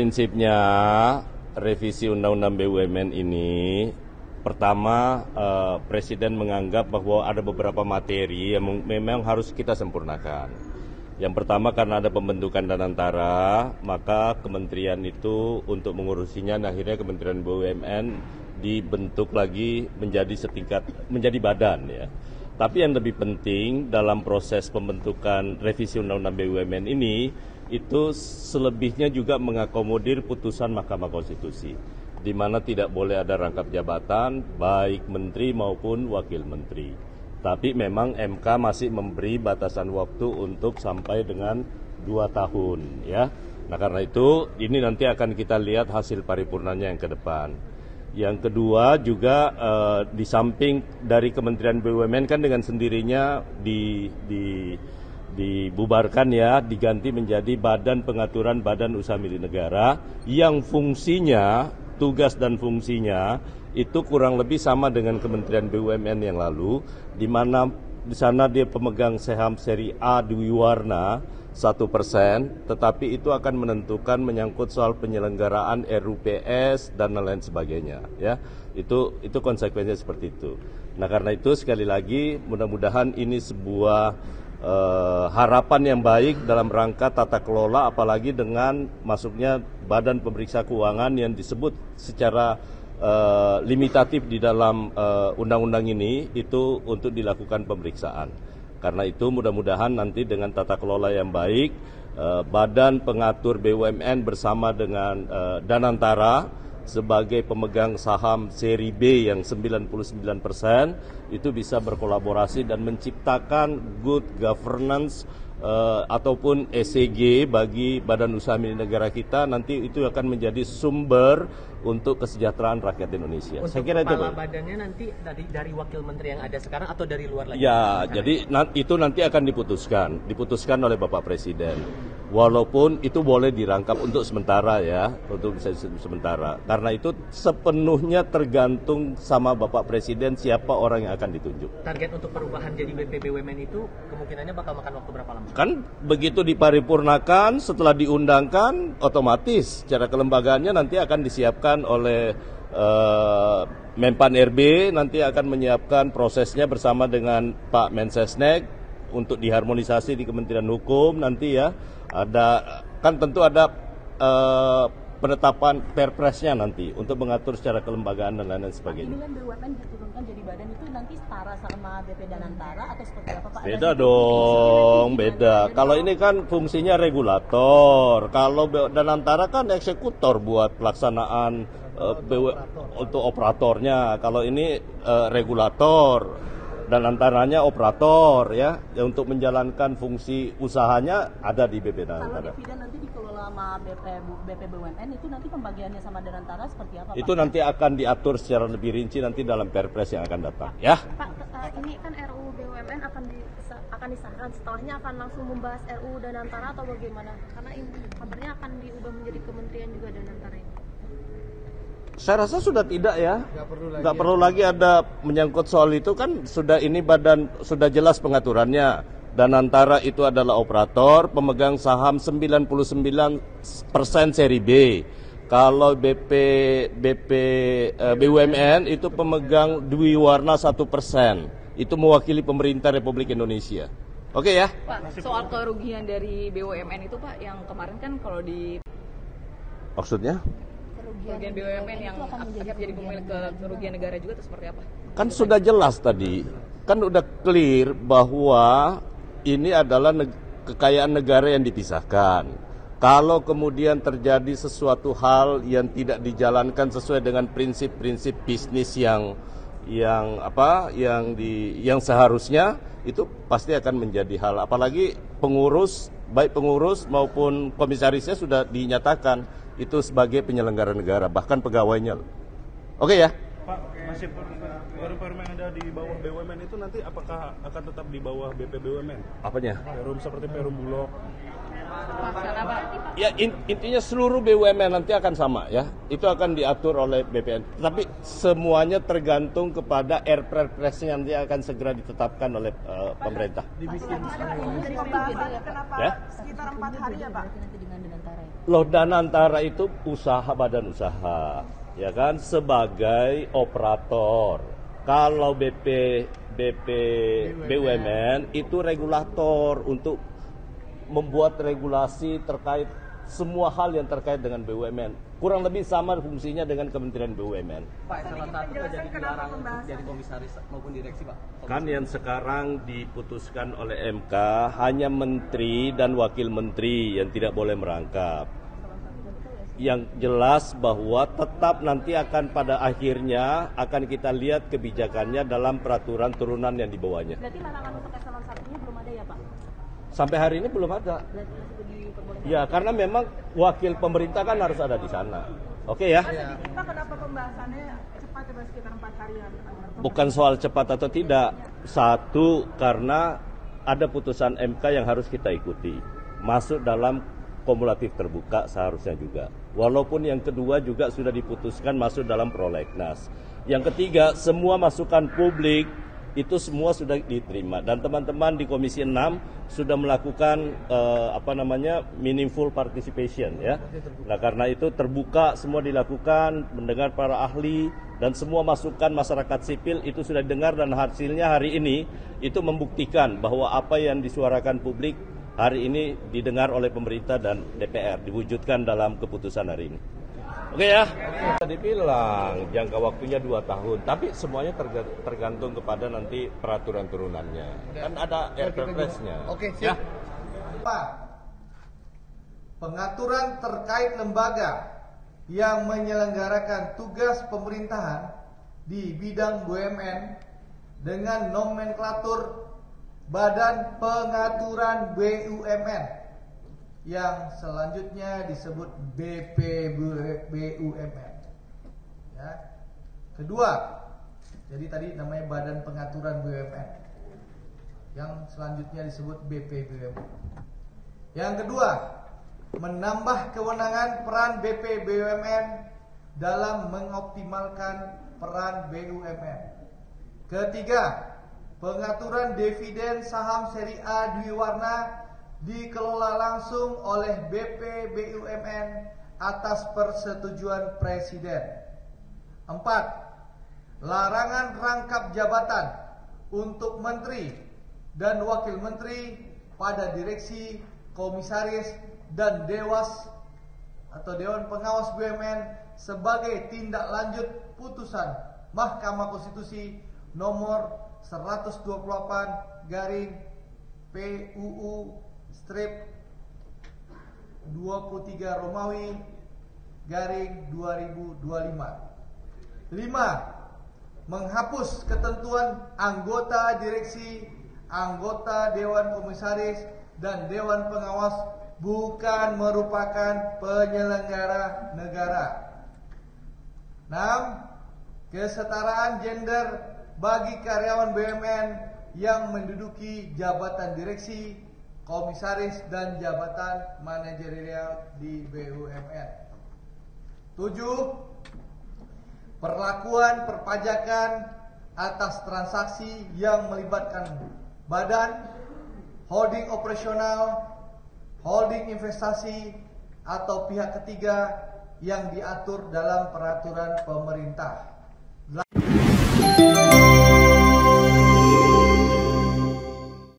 Prinsipnya revisi Undang-Undang BUMN ini, pertama Presiden menganggap bahwa ada beberapa materi yang memang harus kita sempurnakan. Yang pertama karena ada pembentukan Danantara, maka kementerian itu untuk mengurusinya, akhirnya Kementerian BUMN dibentuk lagi menjadi badan ya. Tapi yang lebih penting dalam proses pembentukan revisi Undang-Undang BUMN ini, itu selebihnya juga mengakomodir putusan Mahkamah Konstitusi, di mana tidak boleh ada rangkap jabatan, baik menteri maupun wakil menteri. Tapi memang MK masih memberi batasan waktu untuk sampai dengan 2 tahun. Ya. Nah karena itu, ini nanti akan kita lihat hasil paripurnanya yang ke depan. Yang kedua juga di samping dari Kementerian BUMN kan dengan sendirinya dibubarkan ya, diganti menjadi Badan Pengaturan Badan Usaha Milik Negara yang fungsinya, tugas dan fungsinya itu kurang lebih sama dengan Kementerian BUMN yang lalu, di mana di sana dia pemegang saham seri A Dwiwarna 1%, tetapi itu akan menentukan menyangkut soal penyelenggaraan RUPS dan lain sebagainya ya. Itu konsekuensinya seperti itu. Nah karena itu sekali lagi mudah-mudahan ini sebuah harapan yang baik dalam rangka tata kelola, apalagi dengan masuknya Badan Pemeriksa Keuangan yang disebut secara limitatif di dalam undang-undang ini itu untuk dilakukan pemeriksaan. Karena itu mudah-mudahan nanti dengan tata kelola yang baik, Badan Pengatur BUMN bersama dengan Danantara sebagai pemegang saham seri B yang 99% itu bisa berkolaborasi dan menciptakan good governance ataupun ESG bagi Badan Usaha Milik Negara kita. Nanti itu akan menjadi sumber untuk kesejahteraan rakyat Indonesia. Untuk saya kira kepala itu badannya nanti dari wakil menteri yang ada sekarang atau dari luar lagi? Ya, jadi itu nanti akan diputuskan oleh Bapak Presiden. Walaupun itu boleh dirangkap untuk sementara ya, untuk bisa sementara. Karena itu sepenuhnya tergantung sama Bapak Presiden siapa orang yang akan ditunjuk. Target untuk perubahan jadi BP BUMN itu kemungkinannya bakal makan waktu berapa lama? Kan begitu diparipurnakan, setelah diundangkan, otomatis secara kelembagaannya nanti akan disiapkan oleh Menpan RB, nanti akan menyiapkan prosesnya bersama dengan Pak Mensesnek untuk diharmonisasi di Kementerian Hukum nanti ya. Ada kan tentu ada penetapan perpresnya nanti untuk mengatur secara kelembagaan dan lain-lain sebagainya. Ini kan BUMN diturunkan jadi badan itu nanti setara sama BP Danantara atau seperti apa Pak? Beda dong, beda. Kalau ini kan fungsinya regulator, kalau Danantara kan eksekutor buat pelaksanaan untuk operatornya. Kalau ini regulator. Dan antaranya operator ya untuk menjalankan fungsi usahanya ada di BP Danantara. Kalau dividen nanti dikelola sama BP BUMN itu nanti pembagiannya sama Danantara seperti apa Pak? Itu nanti akan diatur secara lebih rinci nanti dalam Perpres yang akan datang ya. Pak, ini kan RUU BUMN akan disahkan, setelahnya akan langsung membahas RUU Danantara atau bagaimana? Karena ini kabarnya akan diubah menjadi kementerian juga Danantara ini. Saya rasa sudah tidak ya, nggak perlu lagi ada menyangkut soal itu, kan sudah ini badan sudah jelas pengaturannya. Danantara itu adalah operator pemegang saham 99% seri B. Kalau BUMN itu pemegang Dwiwarna 1%. Itu mewakili pemerintah Republik Indonesia. Oke ya? Pak, soal kerugian dari BUMN itu Pak, yang kemarin kan kalau di... Maksudnya? Kerugian BUMN yang akan jadi pemilik kerugian negara juga itu seperti apa? Kan sudah jelas tadi, kan udah clear bahwa ini adalah kekayaan negara yang dipisahkan. Kalau kemudian terjadi sesuatu hal yang tidak dijalankan sesuai dengan prinsip-prinsip bisnis yang seharusnya, itu pasti akan menjadi hal. Apalagi baik pengurus maupun komisarisnya sudah dinyatakan itu sebagai penyelenggara negara, bahkan pegawainya. Oke ya? Pak, masih perum yang ada di bawah BUMN itu nanti apakah akan tetap di bawah BP BUMN? Apanya? Perum seperti Perum Bulog. Ya intinya seluruh BUMN nanti akan sama ya, itu akan diatur oleh BPN. Tapi semuanya tergantung kepada Perpresnya nanti akan segera ditetapkan oleh pemerintah. Kenapa Ya? sekitar 4 hari ya Pak? Loh, Danantara itu usaha, badan usaha, ya kan, sebagai operator. Kalau BUMN itu regulator untuk membuat regulasi terkait semua hal yang terkait dengan BUMN. Kurang lebih sama fungsinya dengan Kementerian BUMN. Pak, salah satu jadi dilarang untuk jadi komisaris maupun direksi, Pak. Kan yang sekarang diputuskan oleh MK hanya menteri dan wakil menteri yang tidak boleh merangkap. Yang jelas bahwa tetap nanti akan pada akhirnya akan kita lihat kebijakannya dalam peraturan turunan yang dibawanya. Berarti larangan untuk eselon 1-nya belum ada ya Pak? Sampai hari ini belum ada. Ya, karena memang wakil pemerintah kan harus ada di sana. Oke ya? Pak, kenapa pembahasannya cepat ya sekitar 4 harian? Bukan soal cepat atau tidak. Satu, karena ada putusan MK yang harus kita ikuti. Masuk dalam kumulatif terbuka seharusnya juga. Walaupun yang kedua juga sudah diputuskan masuk dalam prolegnas. Yang ketiga, semua masukan publik itu semua sudah diterima dan teman-teman di Komisi 6 sudah melakukan meaningful participation ya. Nah, karena itu terbuka semua dilakukan, mendengar para ahli dan semua masukan masyarakat sipil itu sudah didengar dan hasilnya hari ini itu membuktikan bahwa apa yang disuarakan publik hari ini didengar oleh pemerintah dan DPR, diwujudkan dalam keputusan hari ini. Oke ya, tadi bilang jangka waktunya 2 tahun, tapi semuanya tergantung kepada nanti peraturan turunannya. Kan ada Perpresnya. Oke, siap. Ya. Pengaturan terkait lembaga yang menyelenggarakan tugas pemerintahan di bidang BUMN dengan nomenklatur Badan Pengaturan BUMN yang selanjutnya disebut BPBUMN. Ya. Kedua, jadi tadi namanya Badan Pengaturan BUMN. Yang selanjutnya disebut BPBUMN. Yang kedua, menambah kewenangan peran BPBUMN dalam mengoptimalkan peran BUMN. Ketiga, pengaturan dividen saham seri A Dwiwarna dikelola langsung oleh BPBUMN atas persetujuan Presiden. 4. Larangan rangkap jabatan untuk menteri dan wakil menteri pada direksi, komisaris, dan dewas atau Dewan Pengawas BUMN sebagai tindak lanjut putusan Mahkamah Konstitusi nomor 128 garing PUU strip 23 Romawi garing 2025. 5. Menghapus ketentuan anggota direksi, anggota Dewan Komisaris, dan Dewan Pengawas bukan merupakan penyelenggara negara. 6. Kesetaraan gender bagi karyawan BUMN yang menduduki jabatan direksi, komisaris, dan jabatan manajerial di BUMN. 7. Perlakuan perpajakan atas transaksi yang melibatkan badan, holding operasional, holding investasi, atau pihak ketiga yang diatur dalam peraturan pemerintah.